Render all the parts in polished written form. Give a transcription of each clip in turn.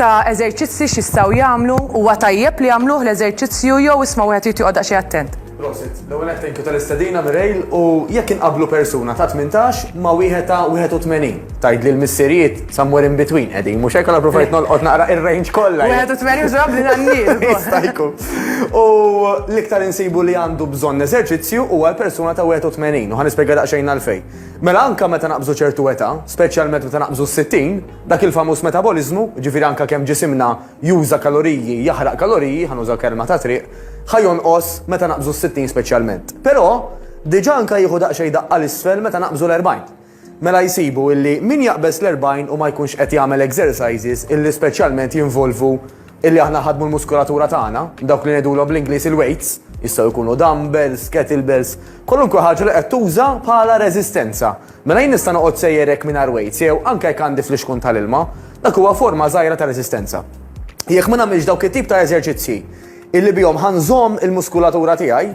ta' eżerċizzi x'jistgħu jagħmlu huwa tajjeb li jagħmluh l-eżerċizzju jew isma' wieħed jrid joqgħod xi attent. Prosit, l-ewwel qed thank you tal-istedina Mirejl u jekk inqablu persuna ta' 18 ma' wieħed ta' 81. Tgħidli l-missirijiet somewhere in between qegħdin mhux hekk għal provajt nolqod naqra ir-range kollha. 81 ġrab li għannies. Jista' jkun. U l-iktar insibu li għandu bżonn eżerċizzju huwa l-persuna ta' 81 u ħanispjega daqsxejn għalfejn. Mela anke meta naqbżu ċertu età, speċjalment meta naqbżu 60, dak il-famuż metabolizmu, ġifieri anke kemm ġisimna juża kaloriji, jaħraq kaloriji, ħanużaw kelma ta' triq, ħajonqos meta naqbżu 60 speċjalment. Però diġà anke jieħu daqsxejn daqqa l-isfel meta naqbżu l-40. Mela jsibu illi min jaqbeż l-40 u ma jkunx qed jagħmel exercises illi speċjalment jinvolvu illi aħna ħadmu l-muskulatura tagħna, dawk li ngħidulhom bl-Ingliż il-weights, jistgħu jkunu dumbbells, kettlebells, kwalunkwe ħaġa li qed tuża bħala reżistenza. Mela jien nista' noqgħod sejjerek mingħajr weights jew anke jekk għandi fl-ixkun tal-ilma, dak huwa forma żgħira ta' reżistenza. Jekk ma nagħmilx dawk it-tip ta' eżerċizzji illi bihom ħanżomm il-muskulatura tiegħi,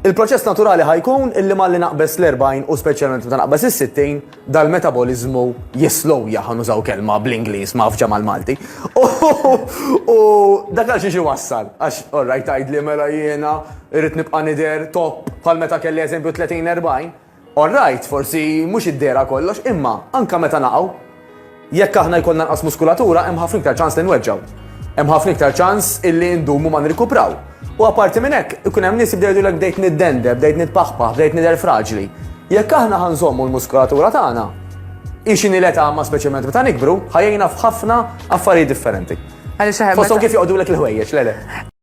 il-proċess naturali ħajkun illi malli naqbes l-40 u speċjalment meta naqbes is-60 dal-metabolizmu jislowja ħanużaw kelma bl-Ingliż ma fġa mal-Malti. U dak għal xi wassal għax orrajt tgħidli mela jiena irrid nibqa' nidher top bħal meta kelli eżempju 30-40. Orrajt forsi mhux id-dera kollox, imma anke meta naqgħu jekk aħna jkollna nqas muskulatura hemm ħafna iktar ċans li nweġġgħu. Hemm ħafna iktar ċans illi ndumu ma nirkupraw. U apparti minn hekk, ikun hemm nies jibdew jgħidulek bdejt niddendeb, bdejt nitpaħpaħ, bdejt nidher fraġli. Jekk aħna ħanżommu l-muskulatura tagħna, ixini l-età ma speċjalment meta nikbru, ħajjejna f'ħafna affarijiet differenti. Fosthom kif joqgħodulek il-ħwejjeġ, lele.